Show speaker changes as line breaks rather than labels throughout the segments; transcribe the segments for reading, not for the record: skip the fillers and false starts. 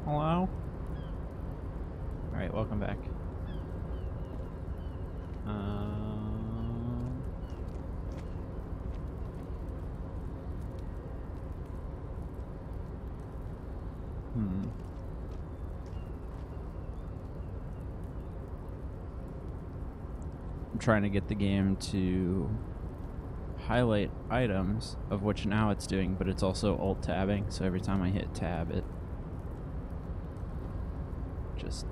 Hello? Alright, welcome back. Hmm. I'm trying to get the game to highlight items, of which now it's doing, but it's also alt-tabbing, so every time I hit tab, it just...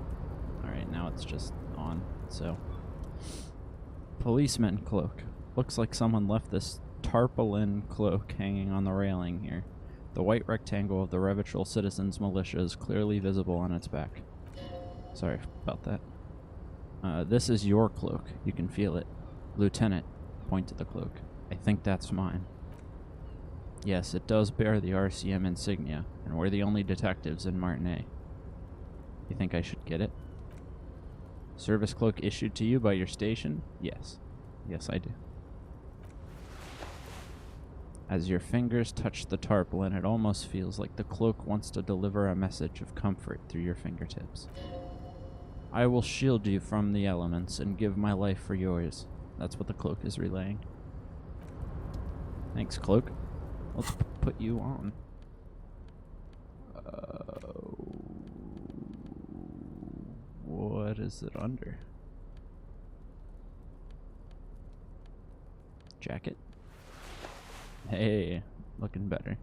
Alright, now it's just on, so... Policeman cloak. Looks like someone left this tarpaulin cloak hanging on the railing here. The white rectangle of the Revachol Citizens Militia is clearly visible on its back. Sorry about that. This is your cloak. You can feel it. Lieutenant, point to the cloak. I think that's mine. Yes, it does bear the RCM insignia, and we're the only detectives in Martinet. You think I should get it? Service cloak issued to you by your station? Yes. Yes, I do. As your fingers touch the tarpaulin, it almost feels like the cloak wants to deliver a message of comfort through your fingertips. I will shield you from the elements and give my life for yours. That's what the cloak is relaying. Thanks, cloak. Let's put you on. What is it under? Jacket? Hey, looking better.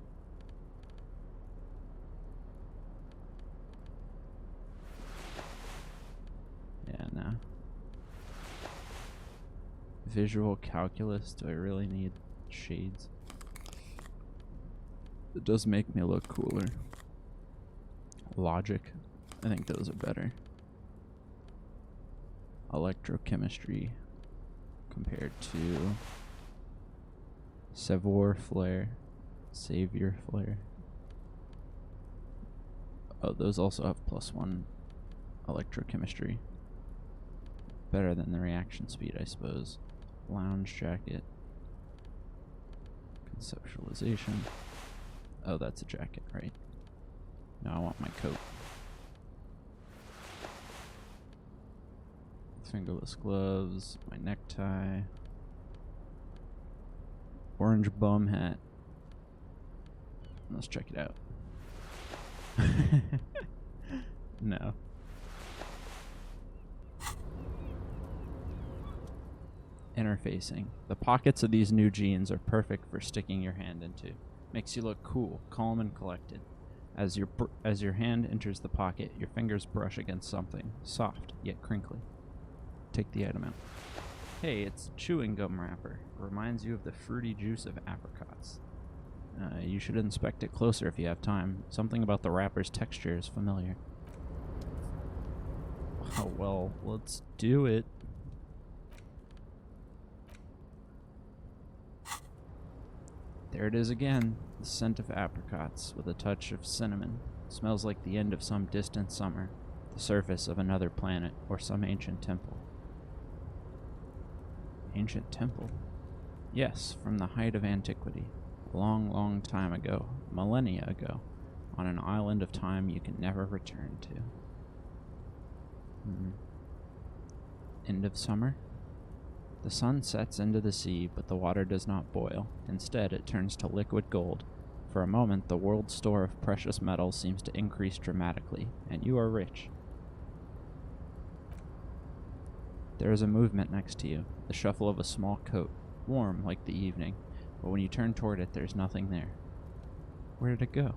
Yeah, no. Visual calculus, do I really need shades? It does make me look cooler. Logic, I think those are better. Electrochemistry compared to Savoir Flare, Savior Flare. Oh, those also have +1 electrochemistry. Better than the reaction speed, I suppose. Lounge jacket. Conceptualization. Oh, that's a jacket, right? No, I want my coat. Fingerless gloves, my necktie. Orange bum hat. Let's check it out. No. Interfacing. The pockets of these new jeans are perfect for sticking your hand into. Makes you look cool, calm, and collected. As your hand enters the pocket, your fingers brush against something, soft yet crinkly. Take the item out. Hey, it's chewing gum wrapper. Reminds you of the fruity juice of apricots. You should inspect it closer if you have time. Something about the wrapper's texture is familiar. Oh, well, let's do it. There it is again, the scent of apricots with a touch of cinnamon. Smells like the end of some distant summer, the surface of another planet, or some ancient temple. Ancient temple? Yes, from the height of antiquity. A long, long time ago, millennia ago, on an island of time you can never return to. End of summer? The sun sets into the sea, but the water does not boil. Instead, it turns to liquid gold. For a moment, the world's store of precious metals seems to increase dramatically, and you are rich. There is a movement next to you, the shuffle of a small coat, warm like the evening, but when you turn toward it, there's nothing there. Where did it go?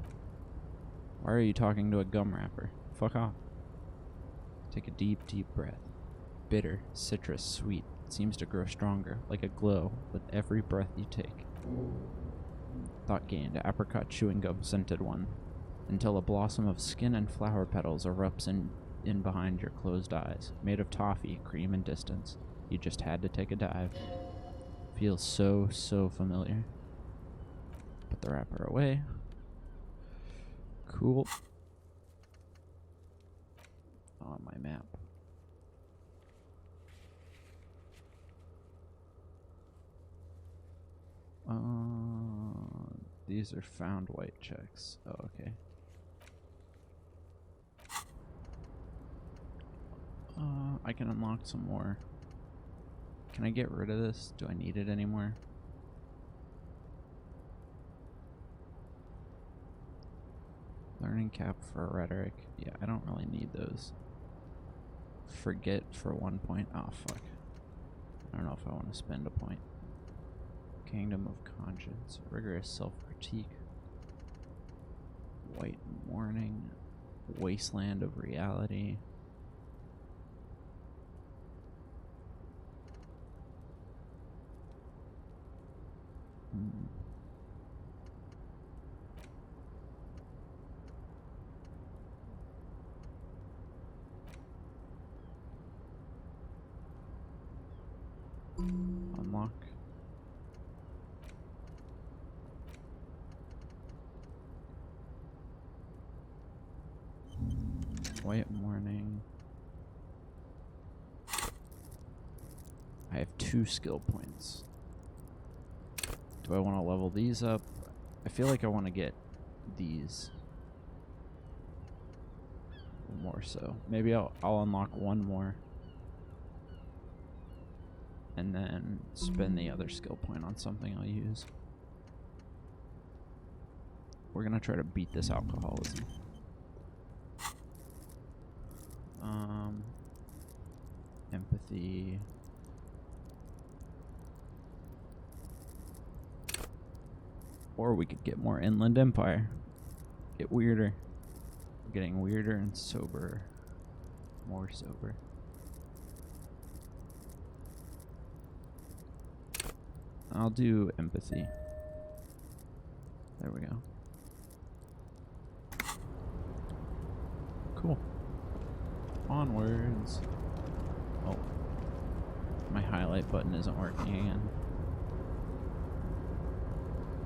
Why are you talking to a gum wrapper? Fuck off. Take a deep, deep breath. Bitter, citrus, sweet. Seems to grow stronger, like a glow, with every breath you take. Thought gained, apricot chewing gum scented one, until a blossom of skin and flower petals erupts in behind your closed eyes, made of toffee, cream, and distance. You just had to take a dive. Feels so, so familiar. Put the wrapper away. Cool. On my map. These are found white checks. Oh, okay. I can unlock some more. Can I get rid of this? Do I need it anymore? Learning cap for rhetoric. Yeah, I don't really need those. Forget for 1 point. Oh, fuck. I don't know if I want to spend a point. Kingdom of Conscience. Rigorous self-critique. White Morning. Wasteland of Reality. Unlock. White Morning. I have 2 skill points. Do I want to level these up? I feel like I want to get these more so. Maybe I'll unlock 1 more. And then spend the other skill point on something I'll use. We're gonna try to beat this alcoholism. Empathy. Or we could get more Inland Empire. Get weirder. We're getting weirder and sober. More sober. I'll do empathy. There we go. Cool. Onwards. Oh. My highlight button isn't working again.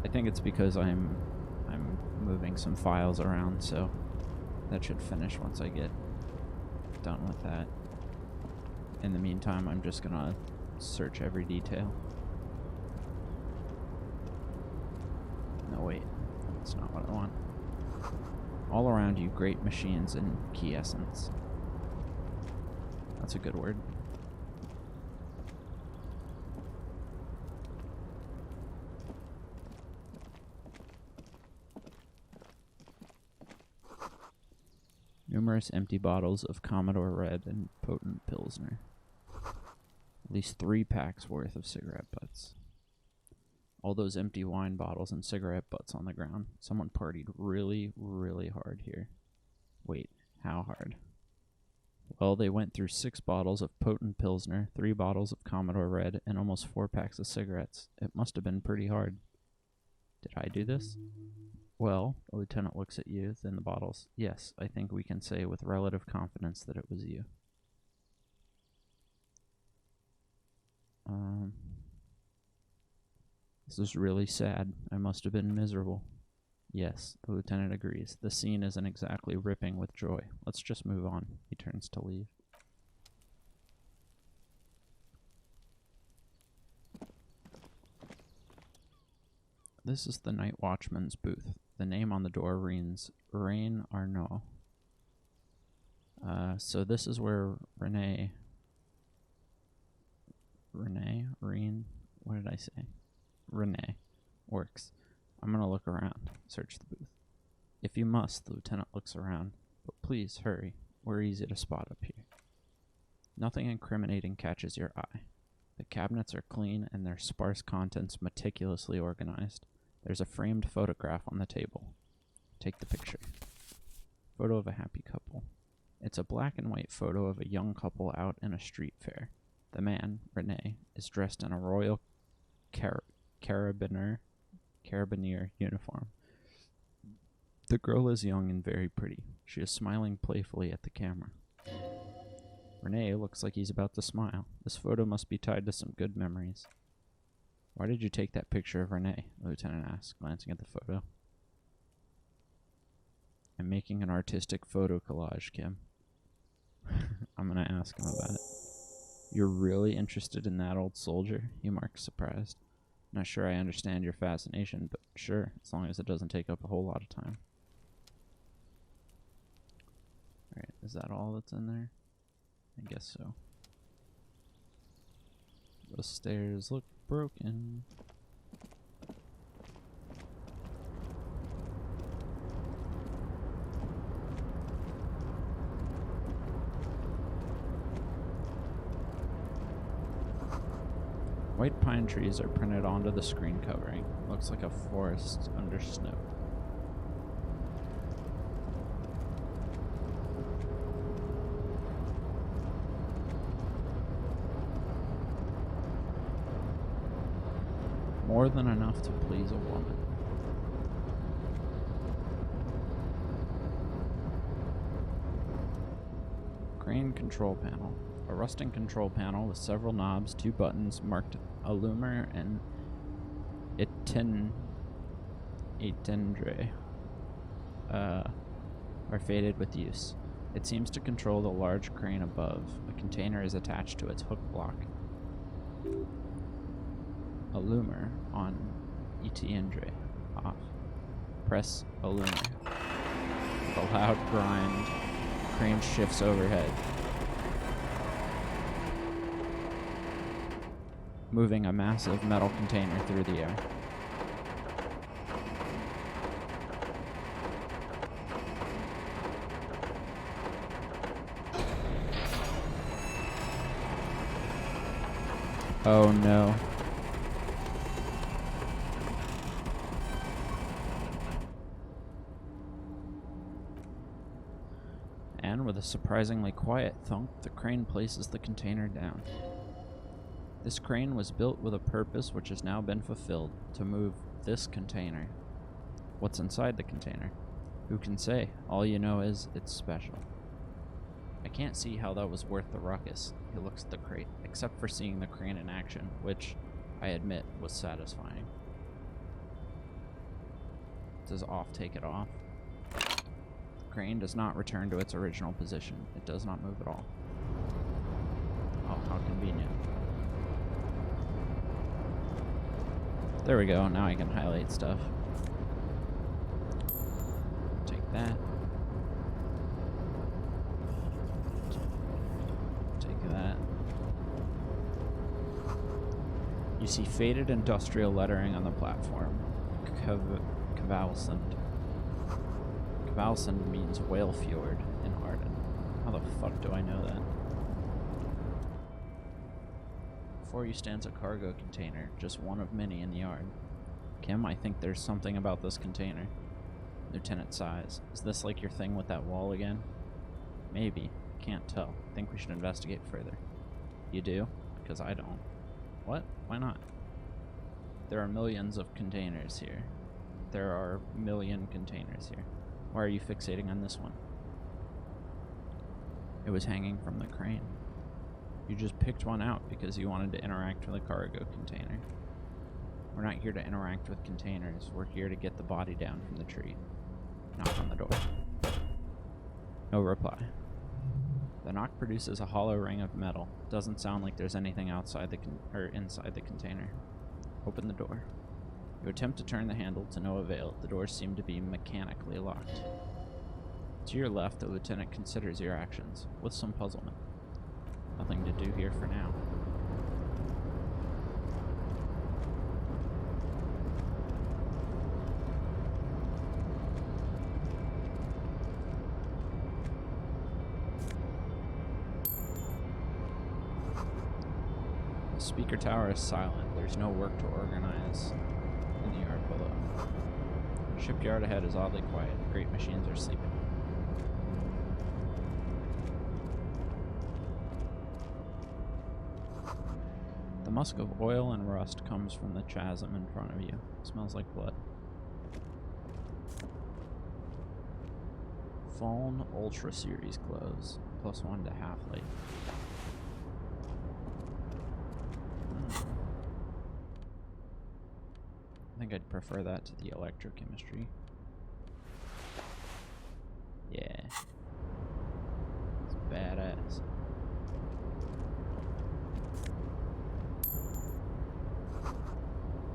I think it's because I'm moving some files around, so that should finish once I get done with that. In the meantime, I'm just gonna search every detail. No, wait. That's not what I want. All around you, great machines and quiescence. That's a good word. Numerous empty bottles of Commodore Red and potent Pilsner. At least 3 packs worth of cigarette butts. All those empty wine bottles and cigarette butts on the ground. Someone partied really, really hard here. Wait, how hard? Well, they went through 6 bottles of potent Pilsner, 3 bottles of Commodore Red, and almost 4 packs of cigarettes. It must have been pretty hard. Did I do this? Well, the lieutenant looks at you, then the bottles. Yes, I think we can say with relative confidence that it was you. This is really sad. I must have been miserable. Yes, the lieutenant agrees. The scene isn't exactly ripping with joy. Let's just move on. He turns to leave. This is the night watchman's booth. The name on the door reads Rain Arnaud. So this is where Reen, what did I say? Renee works. I'm gonna look around. Search the booth. If you must, the lieutenant looks around. But please, hurry. We're easy to spot up here. Nothing incriminating catches your eye. The cabinets are clean and their sparse contents meticulously organized. There's a framed photograph on the table. Take the picture. Photo of a happy couple. It's a black and white photo of a young couple out in a street fair. The man, Rene, is dressed in a royal carabiner uniform. The girl is young and very pretty. She is smiling playfully at the camera. Rene looks like he's about to smile. This photo must be tied to some good memories. Why did you take that picture of Rene? The lieutenant asked, glancing at the photo. I'm making an artistic photo collage, Kim. I'm gonna ask him about it. You're really interested in that old soldier? He marked, surprised. Not sure I understand your fascination, but sure, as long as it doesn't take up a whole lot of time. Alright, is that all that's in there? I guess so. The stairs look broken. White pine trees are printed onto the screen covering. Looks like a forest under snow. More than enough to please a woman. Crane control panel. A rusting control panel with several knobs, 2 buttons marked Allumor and Itendre are faded with use. It seems to control the large crane above. A container is attached to its hook block. Allumor on Itendre off. Press Allumor. With a loud grind, crane shifts overhead, moving a massive metal container through the air. Oh no. And with a surprisingly quiet thunk, the crane places the container down. This crane was built with a purpose which has now been fulfilled, to move this container. What's inside the container? Who can say? All you know is, it's special. I can't see how that was worth the ruckus. He looks at the crate, except for seeing the crane in action, which, I admit, was satisfying. Does off take it off? The crane does not return to its original position. It does not move at all. Oh, how convenient. There we go, now I can highlight stuff. Take that. Take that. You see faded industrial lettering on the platform. Kvalsund. Kvalsund means whale fjord in Arden. How the fuck do I know that? Before you stands a cargo container, just one of many in the yard. Kim, I think there's something about this container. Lieutenant sighs. Is this like your thing with that wall again? Maybe. Can't tell. Think we should investigate further. You do? Because I don't. What? Why not? There are millions of containers here. There are a million containers here. Why are you fixating on this one? It was hanging from the crane. You just picked one out because you wanted to interact with a cargo container. We're not here to interact with containers. We're here to get the body down from the tree. Knock on the door. No reply. The knock produces a hollow ring of metal. Doesn't sound like there's anything outside the inside the container. Open the door. You attempt to turn the handle to no avail. The doors seem to be mechanically locked. To your left, the lieutenant considers your actions with some puzzlement. Nothing to do here for now. The speaker tower is silent. There's no work to organize in the yard below. Shipyard ahead is oddly quiet. Great machines are sleeping. The musk of oil and rust comes from the chasm in front of you. It smells like blood. Fallen Ultra Series clothes. +1 to half-life. I think I'd prefer that to the electrochemistry. Yeah. It's badass.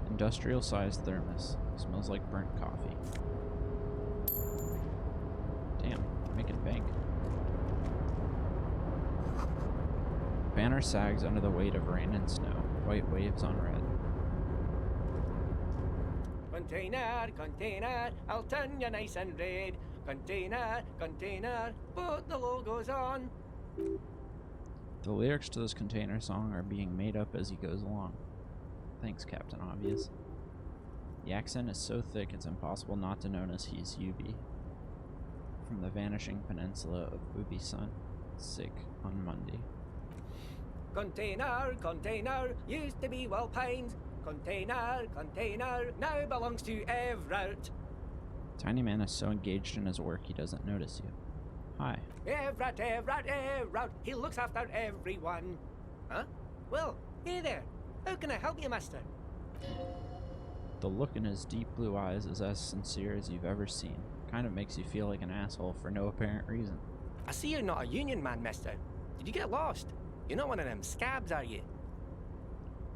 Industrial-sized thermos. Smells like burnt coffee. Damn, making bank. banner sags under the weight of rain and snow, white waves on red.
Container, container, I'll turn you nice and red. Container, container, put the logos on.
The lyrics to this container song are being made up as he goes along. Thanks, Captain Obvious. The accent is so thick it's impossible not to notice he's Ubi. From the vanishing peninsula of Ubi Sun, sick on Monday.
Container, container, used to be Well Pines. Container, container, now belongs to Everett.
Tiny Man is so engaged in his work he doesn't notice you. Hi.
Everett, Everett, Everett, he looks after everyone. Huh? Well, hey there. How can I help you, mister?
The look in his deep blue eyes is as sincere as you've ever seen. Kind of makes you feel like an asshole for no apparent reason.
I see you're not a union man, mister. Did you get lost? You're not one of them scabs, are you?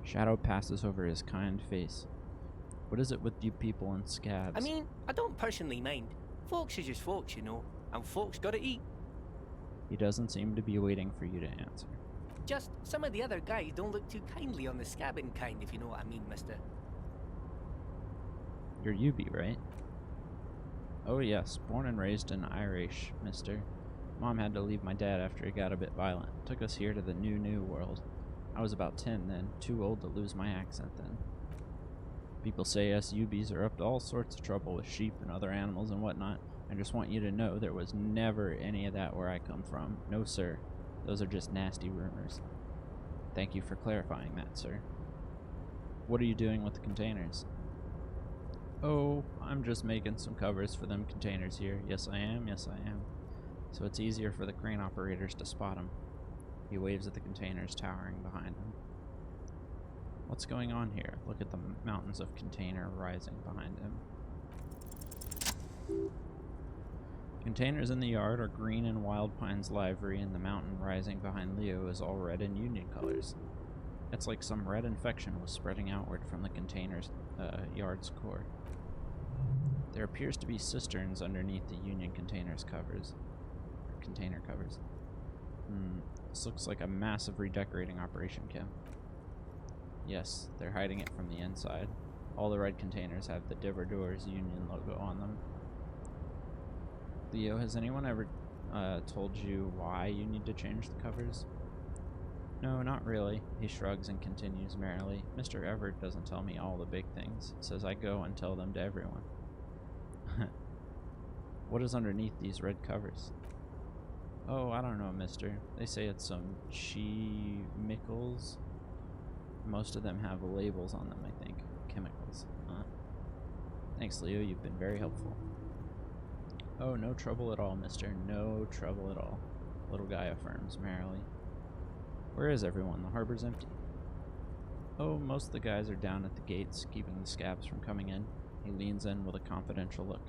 Shadow passes over his kind face. What is it with you people and scabs?
I mean, I don't personally mind. Folks are just folks, you know, and folks gotta eat.
He doesn't seem to be waiting for you to answer.
Just some of the other guys don't look too kindly on the scabbing kind, if you know what I mean, mister.
You're Ubi, right? Oh yes, born and raised in Irish, mister. Mom had to leave my dad after he got a bit violent. Took us here to the new world. I was about 10 then, too old to lose my accent then. People say us Ubis are up to all sorts of trouble with sheep and other animals and whatnot. I just want you to know there was never any of that where I come from. No, sir. Those are just nasty rumors. Thank you for clarifying that, sir. What are you doing with the containers? Oh, I'm just making some covers for them containers here. Yes, I am. Yes, I am. So it's easier for the crane operators to spot them. He waves at the containers towering behind him. What's going on here? Look at the mountains of container rising behind him. Containers in the yard are green in Wild Pine's livery, and the mountain rising behind Leo is all red in Union colors. It's like some red infection was spreading outward from the container's yard's core. There appears to be cisterns underneath the Union container covers. This looks like a massive redecorating operation, Kim. Yes, they're hiding it from the inside. All the red containers have the Diverdoors Union logo on them. Leo, has anyone ever told you why you need to change the covers? No, not really. He shrugs and continues merrily. Mr. Everett doesn't tell me all the big things. Says I go and tell them to everyone. What is underneath these red covers? Oh, I don't know, mister. They say it's some chemicals. Most of them have labels on them, I think. Chemicals. Thanks, Leo. You've been very helpful. Oh, no trouble at all, mister. No trouble at all. Little guy affirms merrily. Where is everyone? The harbor's empty. Oh, most of the guys are down at the gates, keeping the scabs from coming in. He leans in with a confidential look.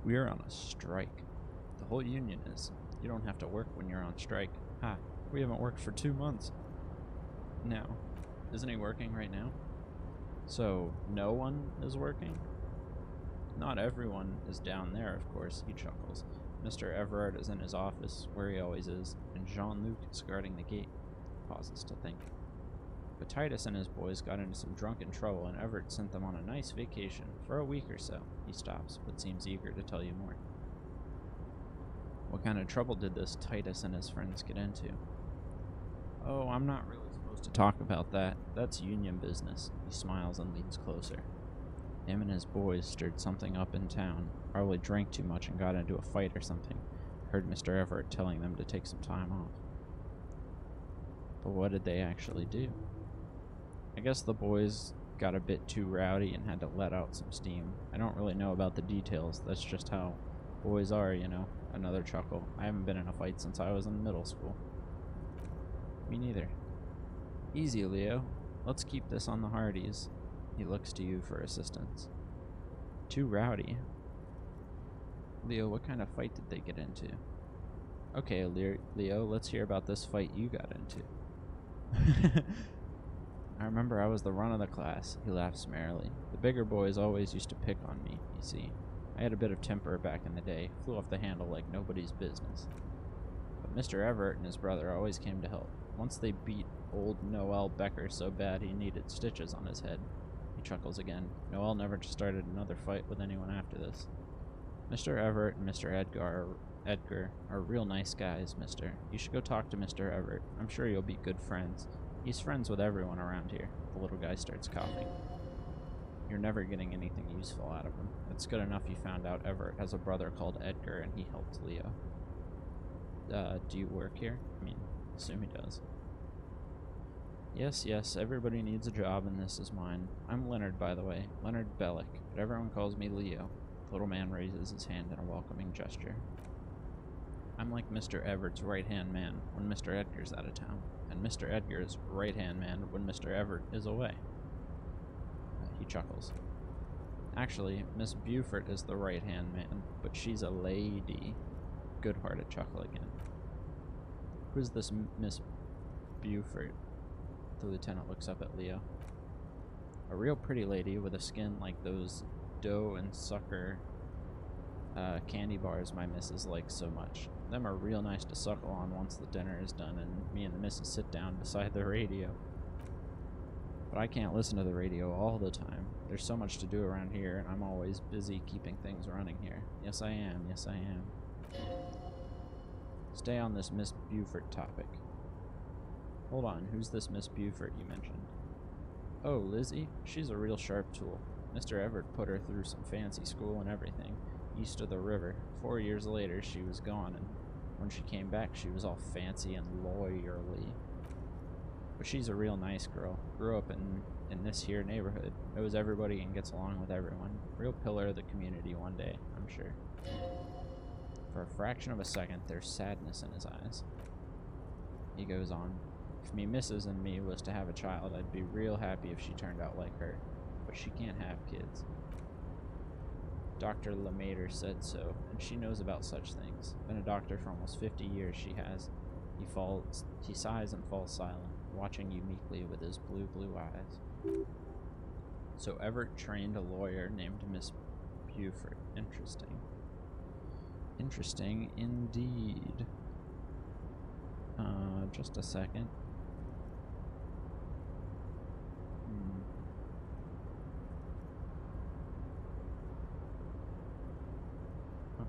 We are on a strike. The whole union is. You don't have to work when you're on strike. Ha, we haven't worked for 2 months. Now, isn't he working right now? So, no one is working? Not everyone is down there, of course, he chuckles. Mr. Everard is in his office, where he always is, and Jean-Luc is guarding the gate. Pauses to think. But Titus and his boys got into some drunken trouble, and Everett sent them on a nice vacation for a week or so. He stops, but seems eager to tell you more. What kind of trouble did this Titus and his friends get into? Oh, I'm not really supposed to talk about that. That's union business. He smiles and leans closer. Him and his boys stirred something up in town. Probably drank too much and got into a fight or something. Heard Mr. Everett telling them to take some time off. But what did they actually do? I guess the boys got a bit too rowdy and had to let out some steam. I don't really know about the details. That's just how boys are, you know. Another chuckle. I haven't been in a fight since I was in middle school. Me neither. Easy, Leo. Let's keep this on the Hardys. He looks to you for assistance. Too rowdy. Leo, what kind of fight did they get into? Okay, Leo, let's hear about this fight you got into. I remember I was the run of the class. He laughs merrily. The bigger boys always used to pick on me, you see. I had a bit of temper back in the day. Flew off the handle like nobody's business. Mr. Everett and his brother always came to help. Once they beat old Noel Becker so bad he needed stitches on his head. He chuckles again. Noel never started another fight with anyone after this. Mr. Everett and Mr. Edgar are real nice guys, mister. You should go talk to Mr. Everett. I'm sure you'll be good friends. He's friends with everyone around here. The little guy starts coughing. You're never getting anything useful out of him. It's good enough you found out Everett has a brother called Edgar and he helped Leo. Do you work here? I mean, assume he does. Yes, everybody needs a job and this is mine. I'm Leonard, by the way. Leonard Bellick, but everyone calls me Leo. The little man raises his hand in a welcoming gesture. I'm like Mr. Everett's right-hand man when Mr. Edgar's out of town, and Mr. Edgar's right-hand man when Mr. Everett is away. He chuckles. Actually, Miss Buford is the right-hand man, but she's a lady. Good-hearted chuckle again. Who's this Miss Buford? The lieutenant looks up at Leo. A real pretty lady with a skin like those dough and sucker candy bars my missus likes so much. Them are real nice to suckle on once the dinner is done and me and the missus sit down beside the radio. But I can't listen to the radio all the time. There's so much to do around here, and I'm always busy keeping things running here. Yes, I am. Yes, I am. Stay on this Miss Buford topic. Hold on, who's this Miss Buford you mentioned? Oh, Lizzie? She's a real sharp tool. Mr. Everett put her through some fancy school and everything, east of the river. 4 years later, she was gone, and when she came back, she was all fancy and lawyerly. But she's a real nice girl. Grew up in this here neighborhood. Knows everybody and gets along with everyone. Real pillar of the community one day, I'm sure. For a fraction of a second, there's sadness in his eyes. He goes on. If me missus and me was to have a child, I'd be real happy if she turned out like her. But she can't have kids. Dr. LeMaitre said so, and she knows about such things. Been a doctor for almost 50 years, she has. He sighs and falls silent, watching you meekly with his blue eyes. So Everett trained a lawyer named Miss Buford. Interesting. Interesting indeed. Just a second.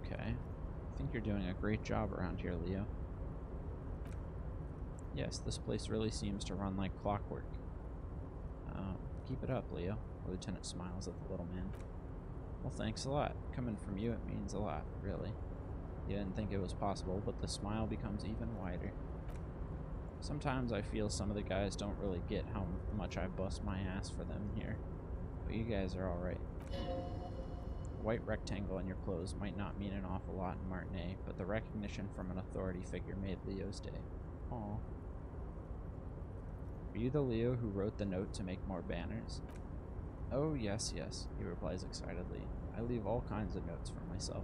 Okay. I think you're doing a great job around here, Leo. Yes, this place really seems to run like clockwork. Keep it up, Leo. The lieutenant smiles at the little man. Well, thanks a lot. Coming from you, it means a lot, really. You didn't think it was possible, but the smile becomes even wider. Sometimes I feel some of the guys don't really get how much I bust my ass for them here. But you guys are alright. A white rectangle in your clothes might not mean an awful lot in Martinet, but the recognition from an authority figure made Leo's day. Aw. Are you the Leo who wrote the note to make more banners? Oh, yes, he replies excitedly. I leave all kinds of notes for myself.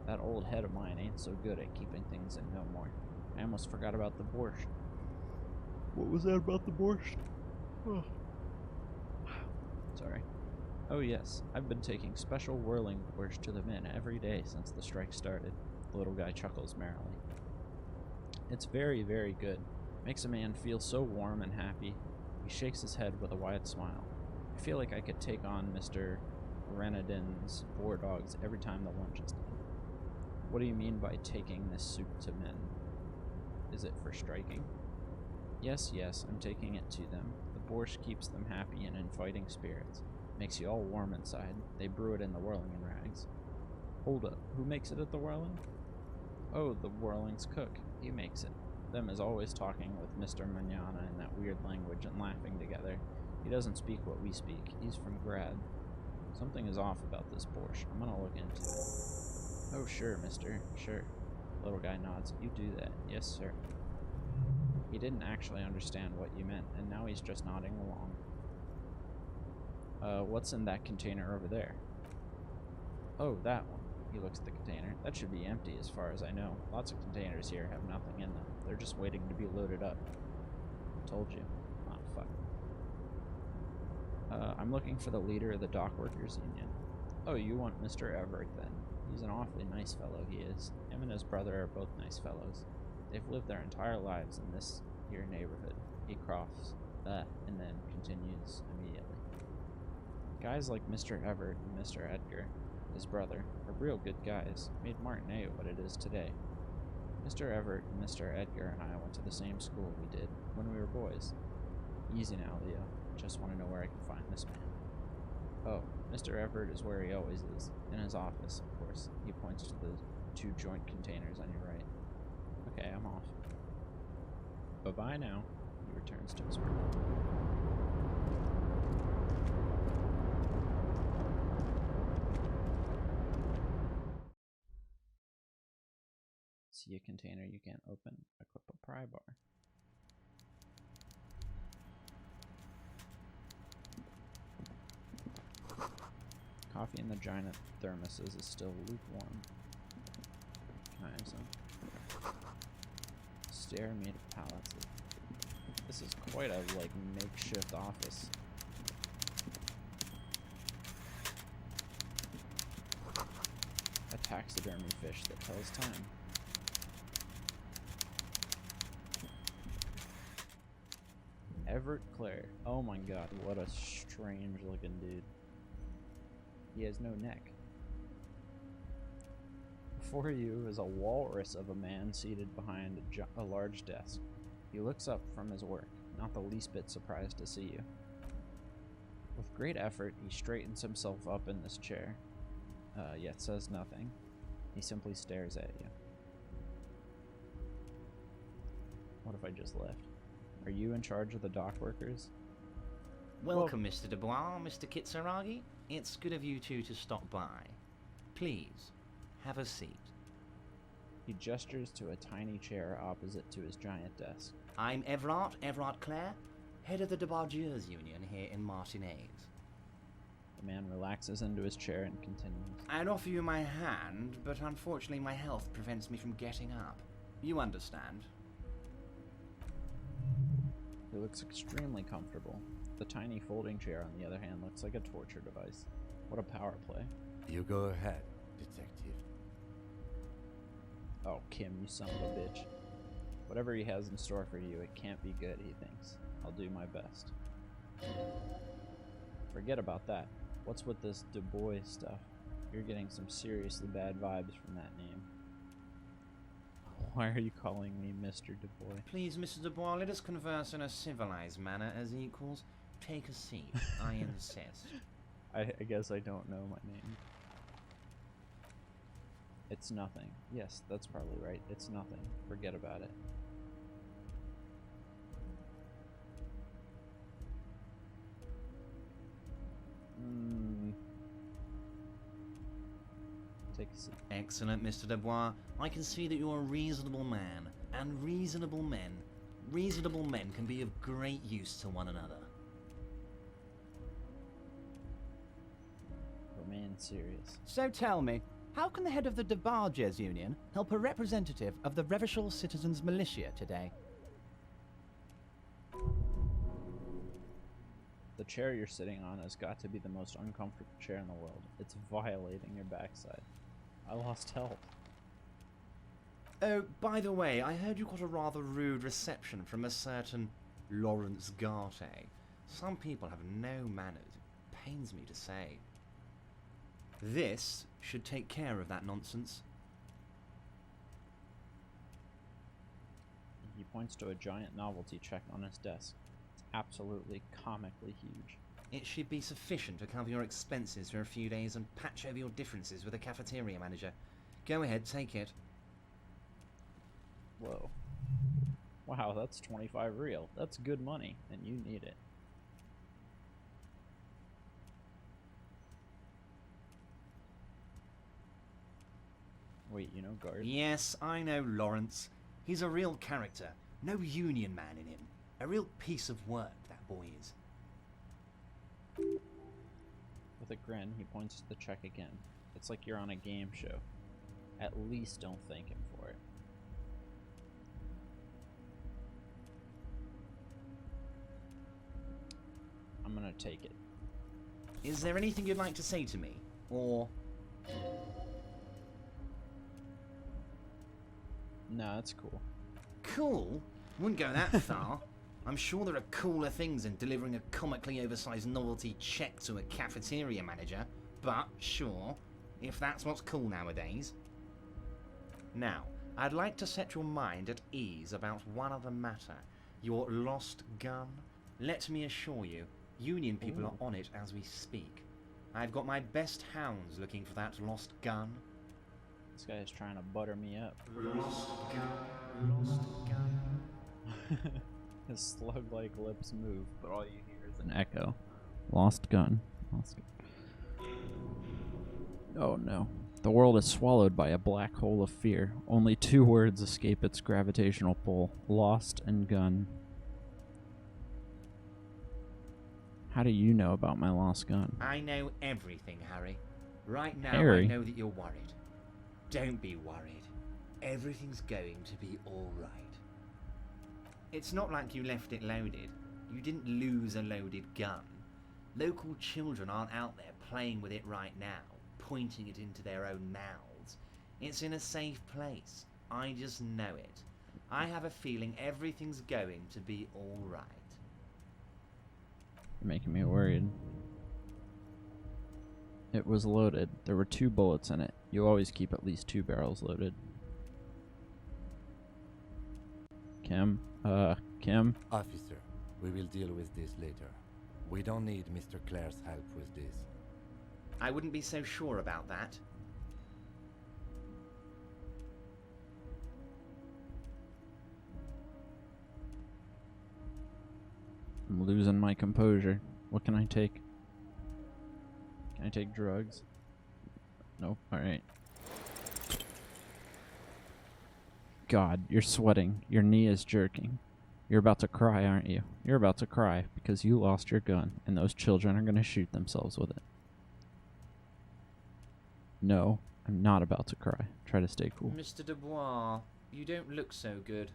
That old head of mine ain't so good at keeping things in no more. I almost forgot about the borscht. What was that about the borscht? Oh. Sorry. Oh yes, I've been taking special whirling borscht to the men every day since the strike started. The little guy chuckles merrily. It's very, very good. Makes a man feel so warm and happy. He shakes his head with a wide smile. I feel like I could take on Mr. Renadin's boar dogs every time the lunch is done. What do you mean by taking this soup to men? Is it for striking? Yes, I'm taking it to them. The borscht keeps them happy and in fighting spirits. Makes you all warm inside. They brew it in the whirling rags. Hold up, who makes it at the whirling? Oh, the whirling's cook. He makes it. Them is always talking with Mr. Manana in that weird language and laughing together. He doesn't speak what we speak. He's from Grad. Something is off about this borscht. I'm gonna look into it. Oh, sure, mister. Sure. Little guy nods. You do that. Yes, sir. He didn't actually understand what you meant, and now he's just nodding along. What's in that container over there? Oh, that one. He looks at the container. That should be empty as far as I know. Lots of containers here have nothing in them. They're just waiting to be loaded up. Told you. Oh, fuck. I'm looking for the leader of the Dock Workers Union. Oh, you want Mr. Everett then? He's an awfully nice fellow, he is. Him and his brother are both nice fellows. They've lived their entire lives in this here neighborhood. He coughs, and then continues immediately. Guys like Mr. Everett and Mr. Edgar, his brother, are real good guys, made Martinet what it is today. Mr. Everett and Mr. Edgar and I went to the same school we did when we were boys. Easy now, Leo. Just want to know where I can find this man. Oh, Mr. Everett is where he always is, in his office, of course. He points to the 2 joint containers on your right. Okay, I'm off. Bye-bye now. He returns to his work. See a container you can't open. Equip a pry bar. Coffee in the giant thermoses is still lukewarm. Can I have some? Stair made of pallets. This is quite a, makeshift office. A taxidermy fish that tells time. Everett Clare. Oh my god, what a strange looking dude. He has no neck. Before you is a walrus of a man seated behind a large desk. He looks up from his work, not the least bit surprised to see you. With great effort, he straightens himself up in this chair, yet says nothing. He simply stares at you. What if I just left? Are you in charge of the dock workers?
Welcome, Mr. Dubois, Mr. Kitsuragi. It's good of you two to stop by. Please, have a seat.
He gestures to a tiny chair opposite to his giant desk.
I'm Everett Clare, head of the Debargeurs Union here in Martinez.
The man relaxes into his chair and continues.
I'd offer you my hand, but unfortunately my health prevents me from getting up. You understand.
He looks extremely comfortable. The tiny folding chair, on the other hand, looks like a torture device. What a power play.
You go ahead, detective.
Oh, Kim, you son of a bitch. Whatever he has in store for you, it can't be good, he thinks. I'll do my best. Forget about that. What's with this Du Bois stuff? You're getting some seriously bad vibes from that name. Why are you calling me Mr. Du Bois?
Please, Mr. Dubois, let us converse in a civilized manner as equals. Take a seat. I insist.
I guess I don't know my name. It's nothing. Yes, that's probably right. It's nothing. Forget about it. Take a seat.
Excellent, Mr. Dubois. I can see that you're a reasonable man, and reasonable men can be of great use to one another.
Remain serious.
So tell me, how can the head of the Debargeurs Union help a representative of the Revachol Citizens Militia today?
The chair you're sitting on has got to be the most uncomfortable chair in the world. It's violating your backside. I lost health.
Oh, by the way, I heard you got a rather rude reception from a certain Lawrence Garte. Some people have no manners, it pains me to say. This should take care of that nonsense.
He points to a giant novelty check on his desk. It's absolutely comically huge.
It should be sufficient to cover your expenses for a few days and patch over your differences with the cafeteria manager. Go ahead, take it.
Whoa. Wow, that's 25 real. That's good money, and you need it. Wait, you know Guard?
Yes, I know Lawrence. He's a real character. No union man in him. A real piece of work, that boy is.
With a grin, he points to the check again. It's like you're on a game show. At least don't thank him for it. I'm gonna take it.
Is there anything you'd like to say to me? Or...
No, that's cool.
Cool? Wouldn't go that far. I'm sure there are cooler things than delivering a comically oversized novelty check to a cafeteria manager, but sure, if that's what's cool nowadays. Now, I'd like to set your mind at ease about one other matter. Your lost gun. Let me assure you, Union people are on it as we speak. I've got my best hounds looking for that lost gun.
This guy is trying to butter me up.
Lost gun, lost gun.
His slug-like lips move, but all you hear is an echo. Lost gun. Lost gun. Oh no. The world is swallowed by a black hole of fear. Only 2 words escape its gravitational pull. Lost and gun. How do you know about my lost gun?
I know everything, Harry. Right now,
Harry?
I know that you're worried. Don't be worried. Everything's going to be alright. It's not like you left it loaded. You didn't lose a loaded gun. Local children aren't out there playing with it right now, pointing it into their own mouths. It's in a safe place. I just know it. I have a feeling everything's going to be alright.
You're making me worried. It was loaded. There were 2 bullets in it. You always keep at least 2 barrels loaded. Kim? Kim?
Officer, we will deal with this later. We don't need Mr. Clare's help with this.
I wouldn't be so sure about that.
I'm losing my composure. What can I take? Can I take drugs? Nope. Alright. God, you're sweating. Your knee is jerking. You're about to cry, aren't you? You're about to cry because you lost your gun and those children are going to shoot themselves with it. No, I'm not about to cry. Try to stay cool.
Mr. Dubois, you don't look so good.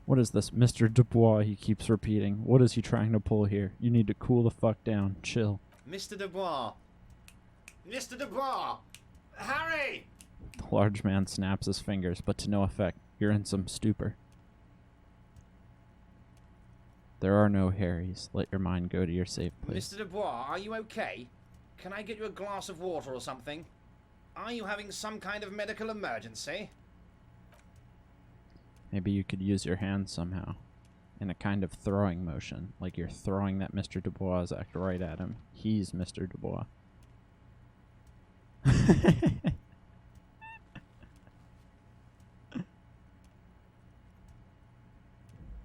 What is this Mr. Dubois he keeps repeating? What is he trying to pull here? You need to cool the fuck down. Chill.
Mr. Dubois! Mr. Dubois! Harry!
The large man snaps his fingers, but to no effect. You're in some stupor. There are no Harrys. Let your mind go to your safe place.
Mr. Dubois, are you okay? Can I get you a glass of water or something? Are you having some kind of medical emergency?
Maybe you could use your hands somehow. In a kind of throwing motion. Like you're throwing that Mr. Dubois act right at him. He's Mr. Dubois.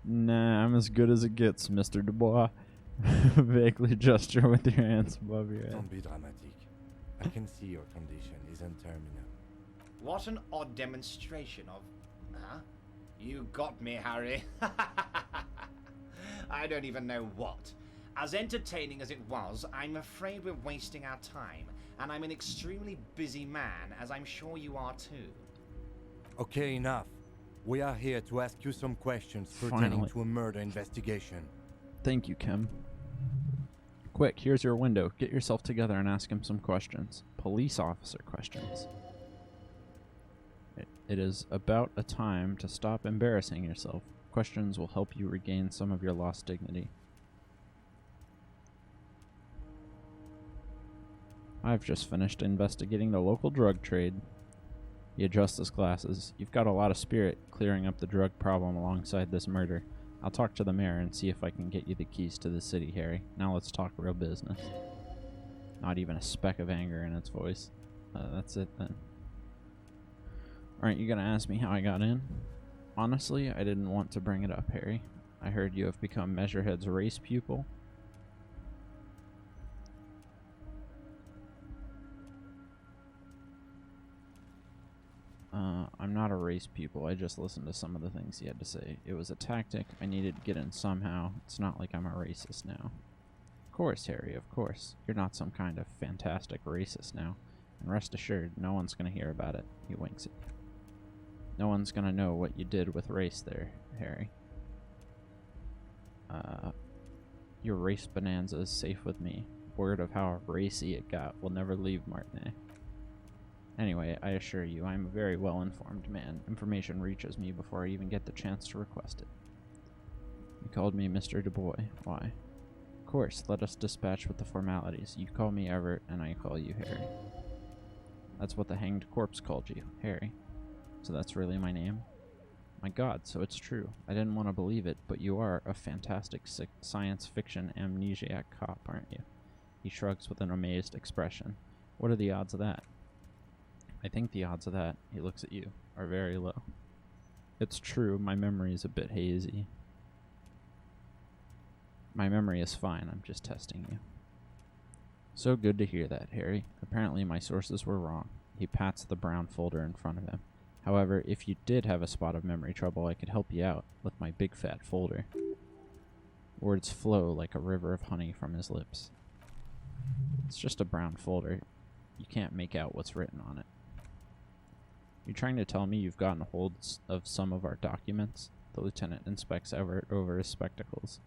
Nah, I'm as good as it gets, Mr. Dubois. Vaguely gesture with your hands above your head.
Don't be dramatic. I can see your condition isn't terminal.
What an odd demonstration of... Huh? You got me, Harry. I don't even know what. As entertaining as it was, I'm afraid we're wasting our time. And I'm an extremely busy man, as I'm sure you are too.
Okay, enough. We are here to ask you some questions pertaining
Finally.
to a murder investigation.
Thank you, Kim. Quick, here's your window. Get yourself together and ask him some questions. Police officer questions. It is about a time to stop embarrassing yourself. Questions will help you regain some of your lost dignity. I've just finished investigating the local drug trade. He adjusts his glasses. You've got a lot of spirit clearing up the drug problem alongside this murder. I'll talk to the mayor and see if I can get you the keys to the city, Harry. Now let's talk real business. Not even a speck of anger in its voice. That's it then. Aren't you gonna ask me how I got in? Honestly, I didn't want to bring it up, Harry. I heard you have become Measurehead's race pupil. I'm not a race pupil. I just listened to some of the things he had to say. It was a tactic. I needed to get in somehow. It's not like I'm a racist now. Of course, Harry, of course. You're not some kind of fantastic racist now. And rest assured, no one's gonna hear about it. He winks at you. No one's gonna know what you did with race there, Harry. Your race bonanza is safe with me. Word of how racy it got will never leave Martinet. Anyway, I assure you, I am a very well-informed man. Information reaches me before I even get the chance to request it. You called me Mr. DuBois. Why? Of course, let us dispatch with the formalities. You call me Everett, and I call you Harry. That's what the hanged corpse called you, Harry. So that's really my name? My God, so it's true. I didn't want to believe it, but you are a fantastic science fiction amnesiac cop, aren't you? He shrugs with an amazed expression. What are the odds of that? I think the odds of that, he looks at you, are very low. It's true, my memory is a bit hazy. My memory is fine, I'm just testing you. So good to hear that, Harry. Apparently my sources were wrong. He pats the brown folder in front of him. However, if you did have a spot of memory trouble, I could help you out with my big fat folder. Words flow like a river of honey from his lips. It's just a brown folder. You can't make out what's written on it. You're trying to tell me you've gotten hold of some of our documents? The lieutenant inspects Everett over his spectacles.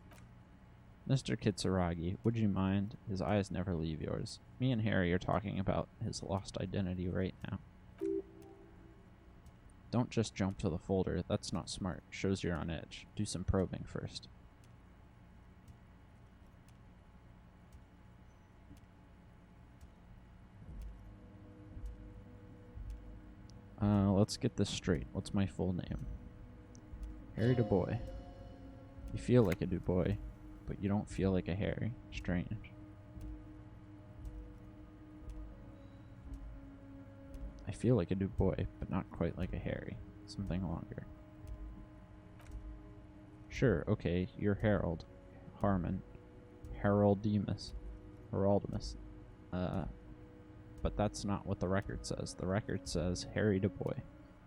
Mr. Kitsuragi, would you mind? His eyes never leave yours. Me and Harry are talking about his lost identity right now. Don't just jump to the folder. That's not smart. Shows you're on edge. Do some probing first. Let's get this straight. What's my full name? Harry DuBois. You feel like a DuBois, but you don't feel like a Harry. Strange. I feel like a DuBois, but not quite like a Harry. Something longer. Sure, okay, you're Harold. Harmon. Heraldimus. But that's not what the record says. The record says Harry DuBois.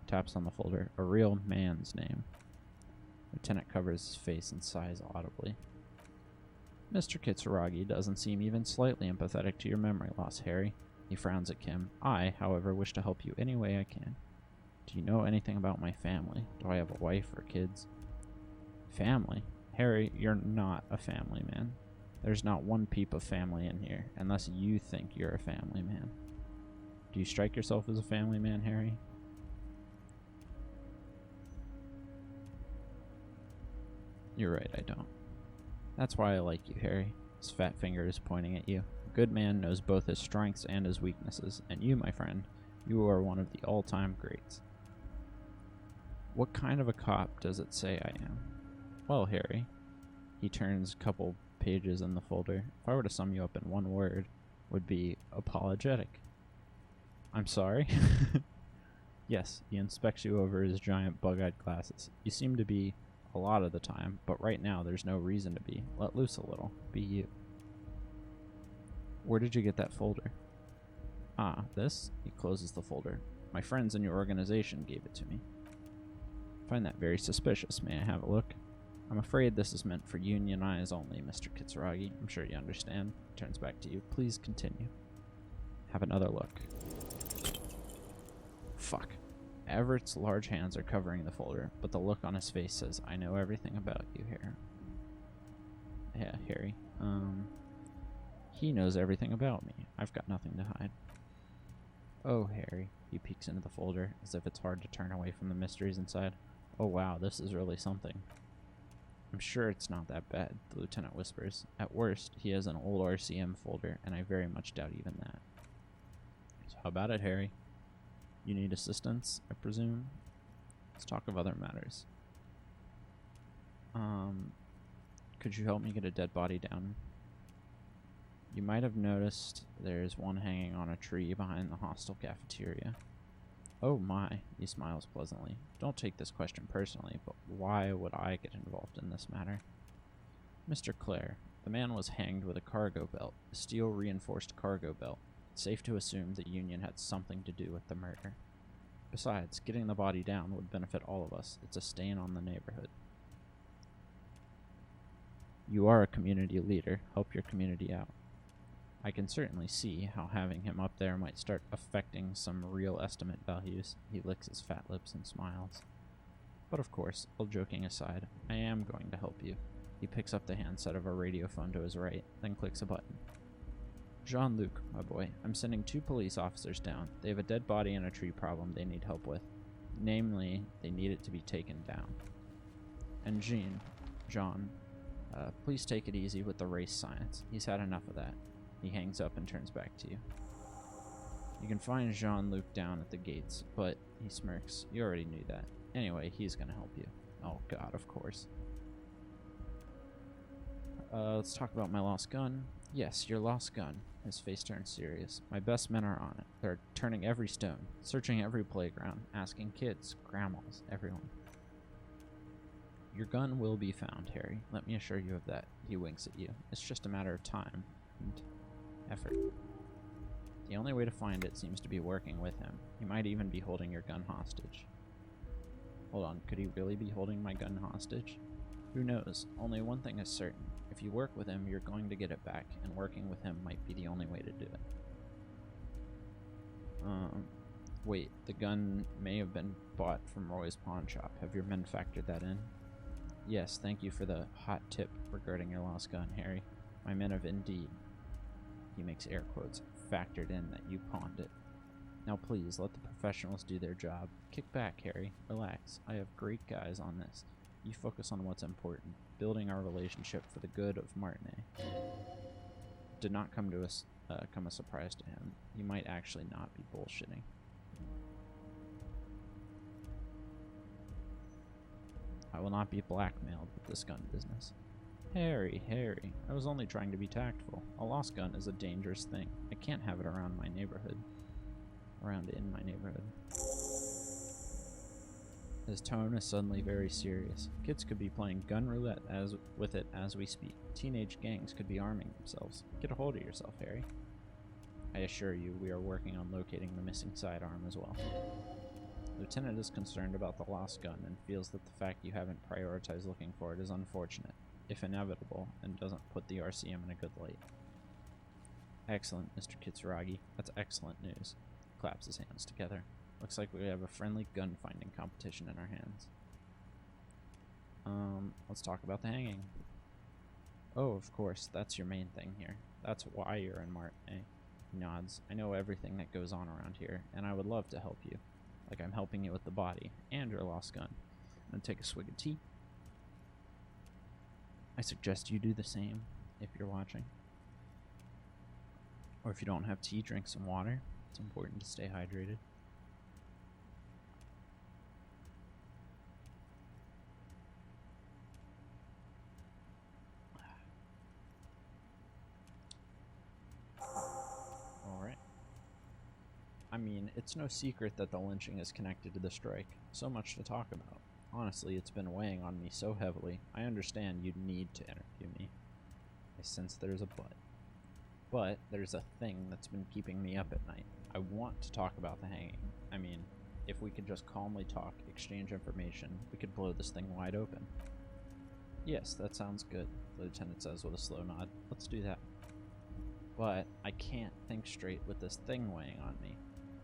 Taps on the folder. A real man's name. Lieutenant covers his face and sighs audibly. Mr. Kitsuragi doesn't seem even slightly empathetic to your memory loss, Harry. He frowns at Kim. I, however, wish to help you any way I can. Do you know anything about my family? Do I have a wife or kids? Family? Harry, you're not a family man. There's not one peep of family in here, unless you think you're a family man. Do you strike yourself as a family man, Harry? You're right, I don't. That's why I like you, Harry. His fat finger is pointing at you. A good man knows both his strengths and his weaknesses, and you, my friend, you are one of the all-time greats. What kind of a cop does it say I am? Well, Harry. He turns a couple pages in the folder. If I were to sum you up in one word, would be apologetic. I'm sorry? Yes, he inspects you over his giant bug-eyed glasses. You seem to be a lot of the time, but right now there's no reason to be. Let loose a little. Be you. Where did you get that folder? Ah, this? He closes the folder. My friends in your organization gave it to me. I find that very suspicious. May I have a look? I'm afraid this is meant for union eyes only, Mr. Kitsuragi. I'm sure you understand. Turns back to you. Please continue. Have another look. Fuck. Everett's large hands are covering the folder, but the look on his face says, I know everything about you, Harry. Yeah, Harry. He knows everything about me. I've got nothing to hide. Oh, Harry. He peeks into the folder, as if it's hard to turn away from the mysteries inside. Oh, wow, this is really something. I'm sure it's not that bad, the lieutenant whispers. At worst, he has an old RCM folder, and I very much doubt even that. So how about it, Harry? You need assistance, I presume? Let's talk of other matters. Could you help me get a dead body down? You might have noticed there's one hanging on a tree behind the hostel cafeteria. Oh my, he smiles pleasantly. Don't take this question personally, but why would I get involved in this matter? Mr. Clare, the man was hanged with a cargo belt, a steel-reinforced cargo belt. It's safe to assume the Union had something to do with the murder. Besides, getting the body down would benefit all of us. It's a stain on the neighborhood. You are a community leader. Help your community out. I can certainly see how having him up there might start affecting some real estimate values. He licks his fat lips and smiles. But of course, all joking aside, I am going to help you. He picks up the handset of a radiophone to his right, then clicks a button. Jean-Luc, my boy, I'm sending 2 police officers down. They have a dead body and a tree problem they need help with. Namely, they need it to be taken down. And John, please take it easy with the race science. He's had enough of that. He hangs up and turns back to you. You can find Jean-Luc down at the gates, but he smirks. You already knew that. Anyway, he's gonna help you. Oh god, of course. Let's talk about my lost gun. Yes, your lost gun. His face turns serious. My best men are on it. They're turning every stone, searching every playground, asking kids, grandmas, everyone. Your gun will be found, Harry. Let me assure you of that. He winks at you. It's just a matter of time and effort. The only way to find it seems to be working with him. He might even be holding your gun hostage. Hold on, could he really be holding my gun hostage? Who knows? Only one thing is certain. If you work with him, you're going to get it back, and working with him might be the only way to do it. Wait, the gun may have been bought from Roy's pawn shop. Have your men factored that in? Yes, thank you for the hot tip regarding your lost gun, Harry. My men have indeed, he makes air quotes, factored in that you pawned it. Now please, let the professionals do their job. Kick back, Harry. Relax. I have great guys on this. You focus on what's important, building our relationship for the good of Martinet. Did not come a surprise to him. He might actually not be bullshitting. I will not be blackmailed with this gun business. Harry, I was only trying to be tactful. A lost gun is a dangerous thing. I can't have it around my neighborhood. In my neighborhood. His tone is suddenly very serious. Kids could be playing gun roulette with it as we speak. Teenage gangs could be arming themselves. Get a hold of yourself, Harry. I assure you, we are working on locating the missing sidearm as well. Lieutenant is concerned about the lost gun and feels that the fact you haven't prioritized looking for it is unfortunate, if inevitable, and doesn't put the RCM in a good light. Excellent, Mr. Kitsuragi. That's excellent news. He claps his hands together. Looks like we have a friendly gun-finding competition in our hands. Let's talk about the hanging. Oh, of course, that's your main thing here. That's why you're in Martinet. He nods. I know everything that goes on around here, and I would love to help you. Like I'm helping you with the body, and your lost gun. I'm gonna take a swig of tea. I suggest you do the same, if you're watching. Or if you don't have tea, drink some water. It's important to stay hydrated. Alright. I mean, it's no secret that the lynching is connected to the strike. So much to talk about. Honestly, it's been weighing on me so heavily. I understand you'd need to interview me. I sense there's a but. But there's a thing that's been keeping me up at night. I want to talk about the hanging. I mean, if we could just calmly talk, exchange information, we could blow this thing wide open. Yes, that sounds good, the lieutenant says with a slow nod. Let's do that. But I can't think straight with this thing weighing on me.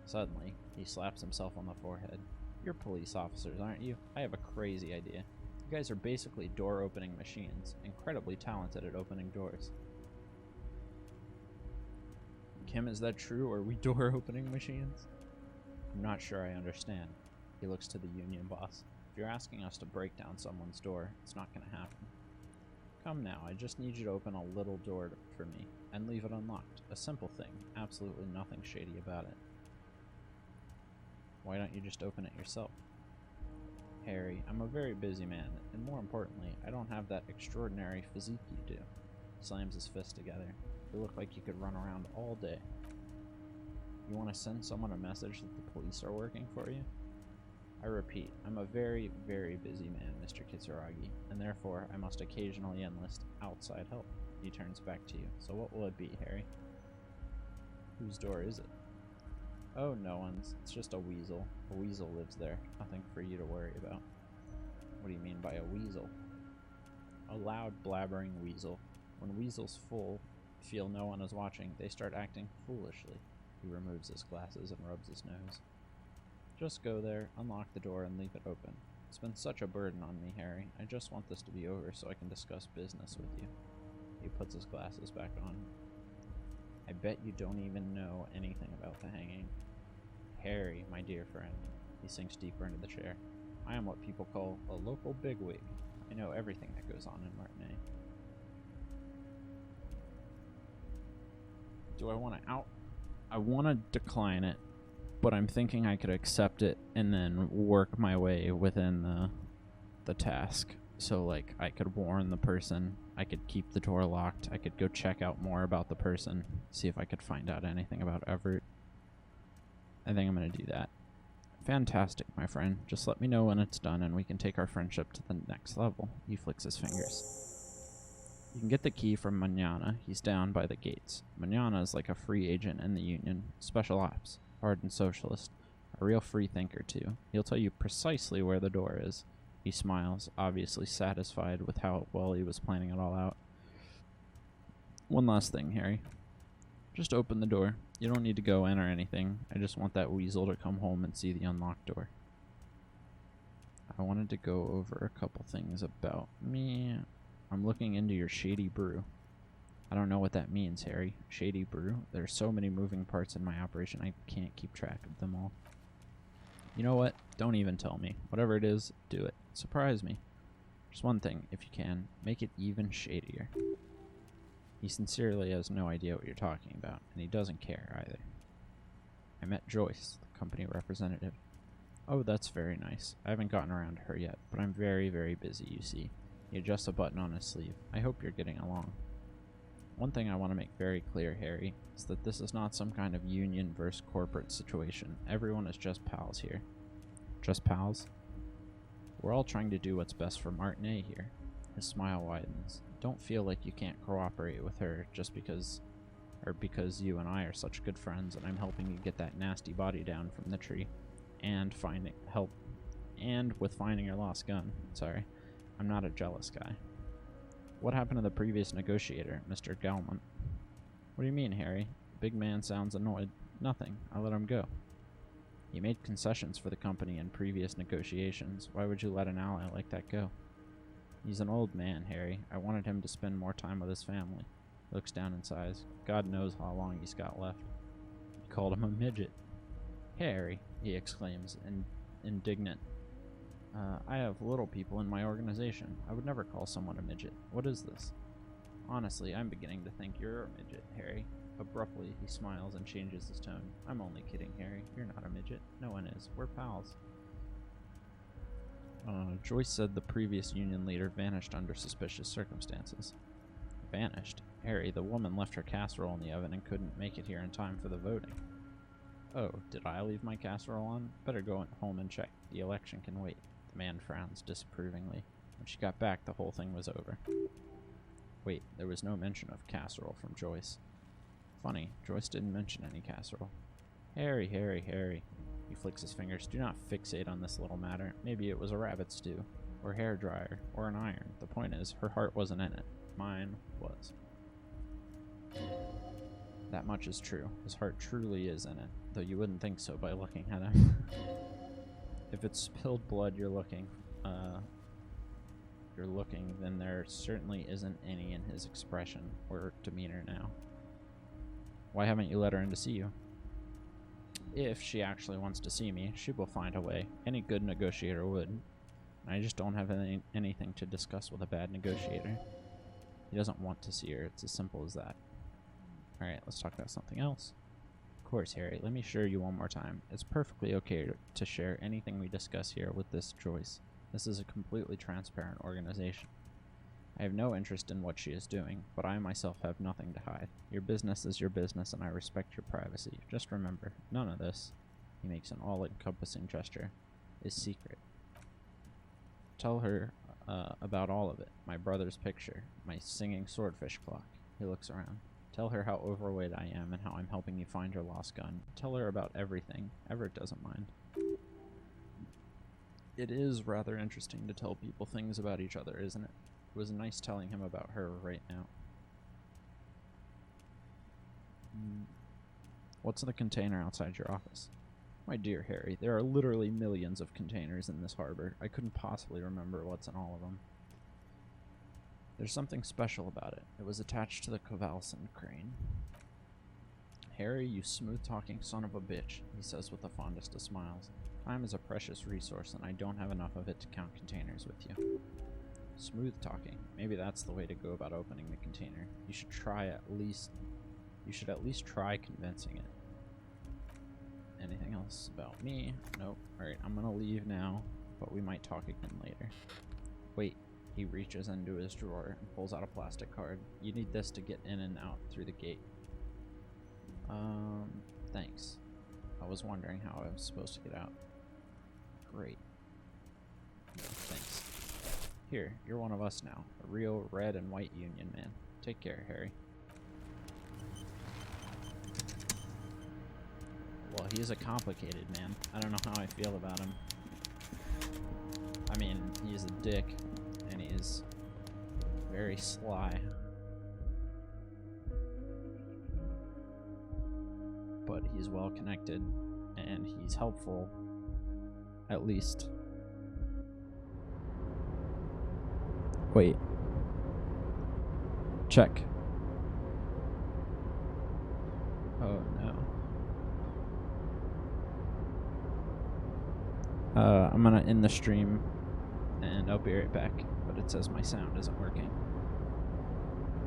Suddenly, he slaps himself on the forehead. You're police officers, aren't you? I have a crazy idea. You guys are basically door-opening machines, incredibly talented at opening doors. Kim, is that true? Are we door-opening machines? I'm not sure I understand. He looks to the union boss. If you're asking us to break down someone's door, it's not going to happen. Come now, I just need you to open a little door for me, and leave it unlocked. A simple thing, absolutely nothing shady about it. Why don't you just open it yourself? Harry, I'm a very busy man, and more importantly, I don't have that extraordinary physique you do. He slams his fists together. You look like you could run around all day. You want to send someone a message that the police are working for you? I repeat, I'm a very, very busy man, Mr. Kitsuragi, and therefore I must occasionally enlist outside help. He turns back to you. So what will it be, Harry? Whose door is it? Oh, no one's. It's just a weasel. A weasel lives there. Nothing for you to worry about. What do you mean by a weasel? A loud, blabbering weasel. When weasels feel no one is watching, they start acting foolishly. He removes his glasses and rubs his nose. Just go there, unlock the door, and leave it open. It's been such a burden on me, Harry. I just want this to be over so I can discuss business with you. He puts his glasses back on. I bet you don't even know anything about the hanging. Harry, my dear friend. He sinks deeper into the chair. I am what people call a local bigwig. I know everything that goes on in Martinet. Do I want to I want to decline it, but I'm thinking I could accept it and then work my way within the task. So, like, I could warn the person, I could keep the door locked, I could go check out more about the person, see if I could find out anything about Everett. I think I'm going to do that. Fantastic, my friend. Just let me know when it's done and we can take our friendship to the next level. He flicks his fingers. You can get the key from Manana. He's down by the gates. Manana is like a free agent in the Union. Special ops. Ardent socialist. A real free thinker, too. He'll tell you precisely where the door is. He smiles, obviously satisfied with how well he was planning it all out. One last thing, Harry. Just open the door. You don't need to go in or anything. I just want that weasel to come home and see the unlocked door. I wanted to go over a couple things about me. I'm looking into your shady brew. I don't know what that means, Harry. Shady brew? There's so many moving parts in my operation, I can't keep track of them all. You know what? Don't even tell me. Whatever it is, do it. Surprise me. Just one thing, if you can. Make it even shadier. He sincerely has no idea what you're talking about, and he doesn't care either. I met Joyce, the company representative. Oh, that's very nice. I haven't gotten around to her yet, but I'm very, very busy, you see. He adjusts a button on his sleeve. I hope you're getting along. One thing I want to make very clear, Harry, is that this is not some kind of union versus corporate situation. Everyone is just pals here. Just pals? We're all trying to do what's best for Martinet here. His smile widens. Don't feel like you can't cooperate with her just because you and I are such good friends and I'm helping you get that nasty body down from the tree and with finding your lost gun. Sorry. I'm not a jealous guy. What happened to the previous negotiator, Mr. Galmont? What do you mean, Harry? The big man sounds annoyed. Nothing. I let him go. He made concessions for the company in previous negotiations. Why would you let an ally like that go? He's an old man, Harry. I wanted him to spend more time with his family. He looks down and sighs. God knows how long he's got left. He called him a midget. Harry, he exclaims, indignant. I have little people in my organization. I would never call someone a midget. What is this? Honestly, I'm beginning to think you're a midget, Harry. Abruptly, he smiles and changes his tone. I'm only kidding, Harry. You're not a midget. No one is. We're pals. Joyce said the previous union leader vanished under suspicious circumstances. Vanished? Harry, the woman left her casserole in the oven and couldn't make it here in time for the voting. Oh, did I leave my casserole on? Better go home and check. The election can wait. The man frowns disapprovingly. When she got back, the whole thing was over. Wait, there was no mention of casserole from Joyce. Funny, Joyce didn't mention any casserole. Harry, Harry, Harry. He flicks his fingers. Do not fixate on this little matter. Maybe it was a rabbit stew, or hair dryer, or an iron. The point is, her heart wasn't in it. Mine was. That much is true. His heart truly is in it, though you wouldn't think so by looking at him. If it's spilled blood you're looking, then there certainly isn't any in his expression or demeanor now. Why haven't you let her in to see you? If she actually wants to see me, she will find a way. Any good negotiator would. I just don't have anything to discuss with a bad negotiator. He doesn't want to see her. It's as simple as that. Alright, let's talk about something else. Of course, Harry, let me assure you one more time. It's perfectly okay to share anything we discuss here with this Joyce. This is a completely transparent organization. I have no interest in what she is doing, but I myself have nothing to hide. Your business is your business, and I respect your privacy. Just remember, none of this, he makes an all-encompassing gesture, is secret. Tell her about all of it. My brother's picture, my singing swordfish clock. He looks around. Tell her how overweight I am and how I'm helping you find your lost gun. Tell her about everything. Everett doesn't mind. It is rather interesting to tell people things about each other, isn't it? It was nice telling him about her right now. What's in the container outside your office? My dear Harry, there are literally millions of containers in this harbor. I couldn't possibly remember what's in all of them. There's something special about it. It was attached to the Kovalson crane. Harry, you smooth-talking son of a bitch, he says with the fondest of smiles. Time is a precious resource, and I don't have enough of it to count containers with you. Smooth-talking. Maybe that's the way to go about opening the container. You should at least try convincing it. Anything else about me? Nope. Alright, I'm gonna leave now, but we might talk again later. Wait. He reaches into his drawer and pulls out a plastic card. You need this to get in and out through the gate. Thanks. I was wondering how I was supposed to get out. Great. Thanks. Here, you're one of us now. A real red and white union man. Take care, Harry. Well, he's a complicated man. I don't know how I feel about him. I mean, he's a dick, and he's very sly. But he's well connected, and he's helpful, at least. Wait. Check. Oh no. I'm gonna end the stream, and I'll be right back, but it says my sound isn't working.